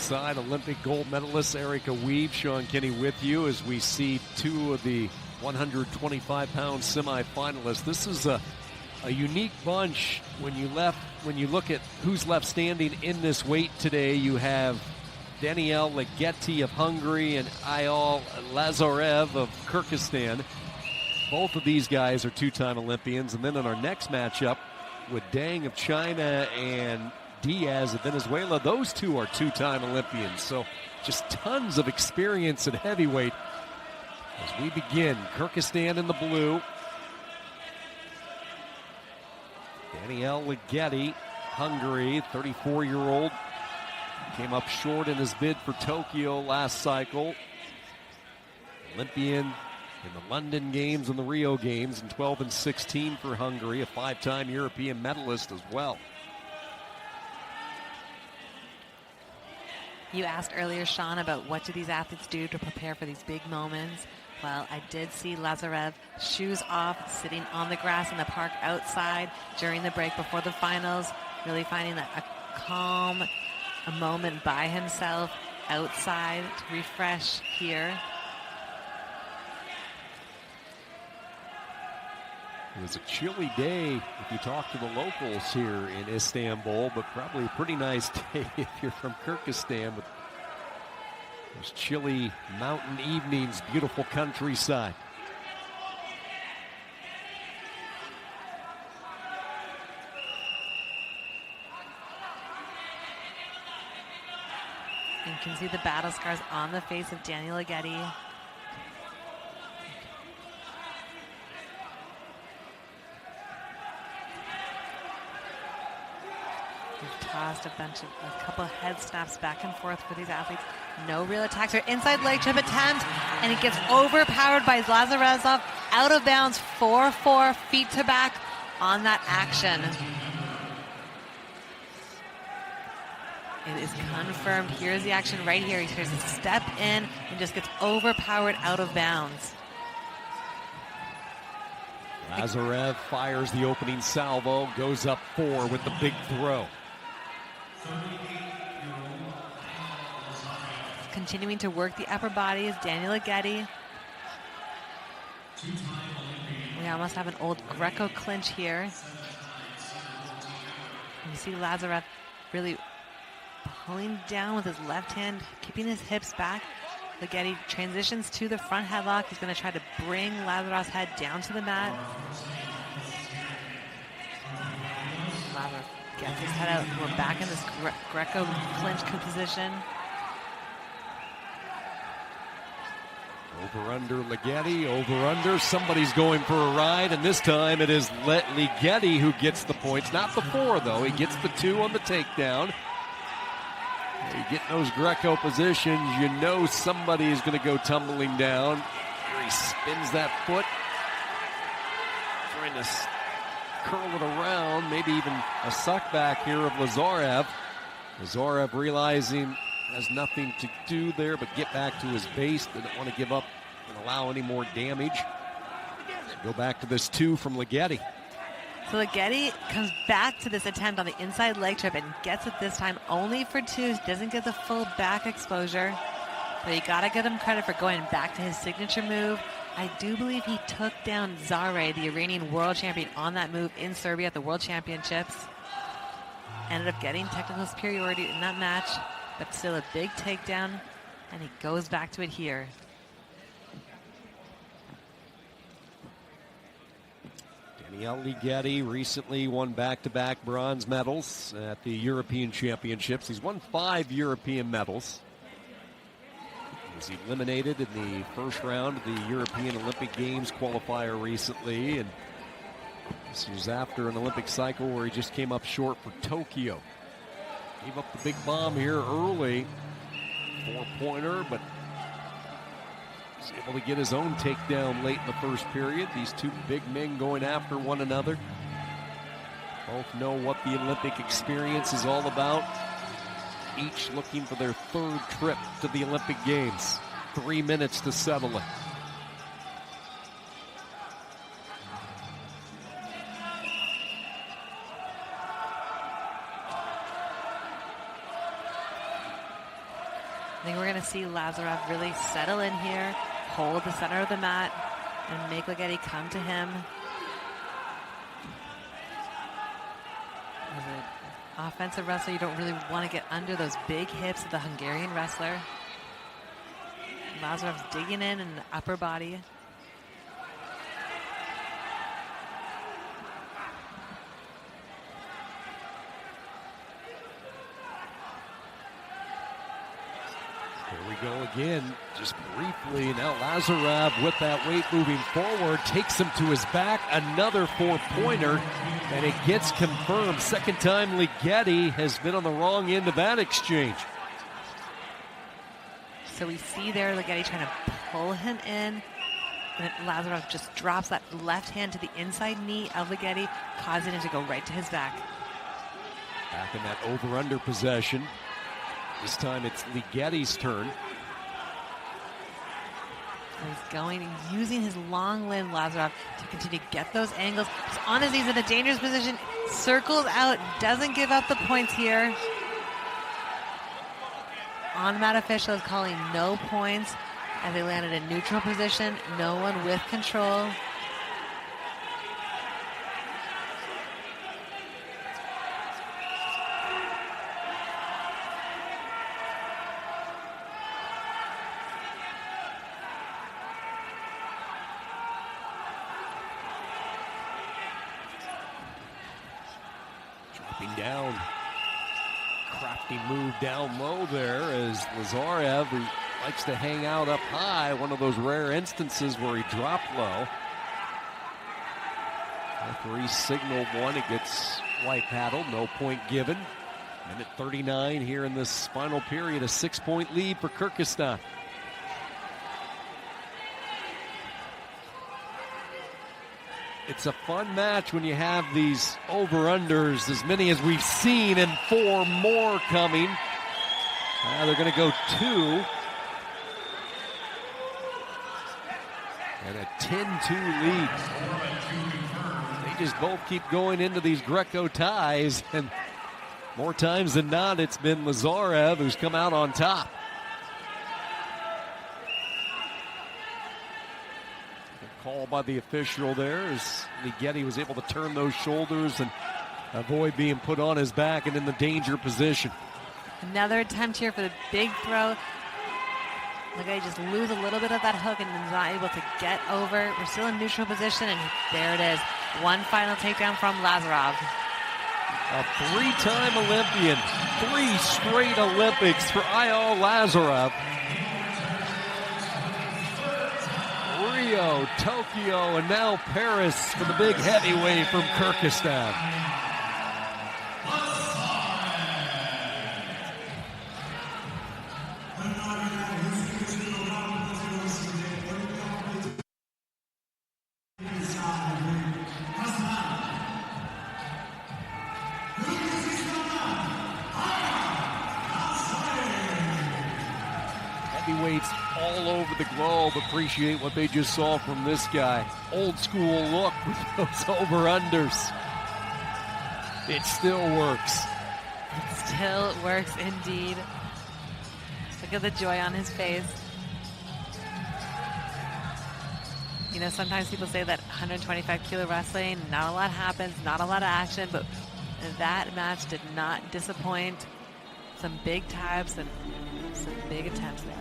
alongside Olympic gold medalist Erica Weave. Sean Kinney with you as we see two of the 125-pound semifinalists. This is a unique bunch when you look at who's left standing in this weight today. You have Danιέλ Λιγетти of Hungary and ΑЙΑΑЛ ΛΑΖΑΡΕΒ of Kyrgyzstan. Both of these guys are two-time Olympians. And then in our next matchup with Deng of China and Diaz of Venezuela, those two are two-time Olympians. So just tons of experience at heavyweight. As we begin, Kyrgyzstan in the blue. Danιέλ Ligeti, Hungary, 34-year-old. Came up short in his bid for Tokyo last cycle. Olympian in the London Games and the Rio Games in 12 and 16 for Hungary, a five-time European medalist as well. You asked earlier, Sean, about what do these athletes do to prepare for these big moments. Well, I did see Lazarev shoes off, sitting on the grass in the park outside during the break before the finals, really finding a calm moment by himself outside to refresh here. It was a chilly day if you talk to the locals here in Istanbul, but probably a pretty nice day if you're from Kyrgyzstan with those chilly mountain evenings, beautiful countryside. You can see the battle scars on the face of Danιέλ Ligeti. Tossed a couple of head snaps back and forth for these athletes. No real attacks or inside leg trip attempt, and it gets overpowered by Lazarezov, out of bounds, 4-4, feet to back on that action. It is confirmed. Here's the action right here. Here's a step in and just gets overpowered out of bounds. Lazarev fires the opening salvo, goes up 4 with the big throw. Continuing to work the upper body is Danιέλ Ligeti. We almost have an old Greco clinch here. You see Lazarev really pulling down with his left hand, keeping his hips back. Ligeti transitions to the front headlock. He's going to try to bring Lazarev's head down to the mat. Lazarev gets his head out. We're back in this Greco clinch position. Over under Ligeti, over under. Somebody's going for a ride, and this time it is Ligeti who gets the points. Not the 4, though. He gets the 2 on the takedown. You get in those Greco positions, you know somebody is going to go tumbling down. Here he spins that foot, trying to curl it around, maybe even a suck back here of Lazarev. Lazarev realizing has nothing to do there but get back to his base. Didn't want to give up and allow any more damage. Go back to this 2 from Ligeti. So Ligeti comes back to this attempt on the inside leg trip and gets it this time only for 2. Doesn't get the full back exposure. But you got to give him credit for going back to his signature move. I do believe he took down Zare, the Iranian world champion, on that move in Serbia at the World Championships. Ended up getting technical superiority in that match, but still a big takedown, and he goes back to it here. Danιέλ Ligeti recently won back-to-back bronze medals at the European Championships. He's won 5 European medals. He was eliminated in the first round of the European Olympic Games qualifier recently, and this was after an Olympic cycle where he just came up short for Tokyo. Gave up the big bomb here early, 4-pointer, but was able to get his own takedown late in the first period. These two big men going after one another. Both know what the Olympic experience is all about. Each looking for their 3rd trip to the Olympic Games. 3 minutes to settle it. I think we're going to see Lazarev really settle in here, hold the center of the mat, and make Ligeti come to him. As an offensive wrestler, you don't really want to get under those big hips of the Hungarian wrestler. Lazarev's digging in the upper body. Here we go again, just briefly. Now Lazarev with that weight moving forward, takes him to his back, another 4-pointer, and it gets confirmed. Second time Ligeti has been on the wrong end of that exchange. So we see there Ligeti trying to pull him in, and Lazarev just drops that left hand to the inside knee of Ligeti, causing him to go right to his back. Back in that over-under possession. This time it's Ligeti's turn. He's going, using his long limb, Lazarev, to continue to get those angles. He's on his knees in a dangerous position, circles out, doesn't give up the points here. On-mat official is calling no points as they landed in neutral position, no one with control. Down. Crafty move down low there as Lazarev, who likes to hang out up high, one of those rare instances where he dropped low. Referee signaled one. It gets white paddle, no point given. Minute 39 here in this final period, a 6-point lead for Kyrgyzstan. It's a fun match when you have these over-unders, as many as we've seen, and 4 more coming. They're going to go 2. And a 10-2 lead. They just both keep going into these Greco ties, and more times than not, it's been Lazarev who's come out on top. Call by the official there as Ligeti was able to turn those shoulders and avoid being put on his back and in the danger position. Another attempt here for the big throw. Ligeti just lose a little bit of that hook and is not able to get over. We're still in neutral position, and there it is. One final takedown from Lazarev. A 3-time Olympian, 3 straight Olympics for ΑЙΑΑЛ Lazarev. Rio, Tokyo, and now Paris for the big heavyweight from Kyrgyzstan. Heavyweights all over the globe appreciate what they just saw from this guy. Old school look with those over-unders. It still works. It still works indeed. Look at the joy on his face. You know, sometimes people say that 125 kilo wrestling, not a lot happens, not a lot of action, but that match did not disappoint. Some big types and some big attempts there.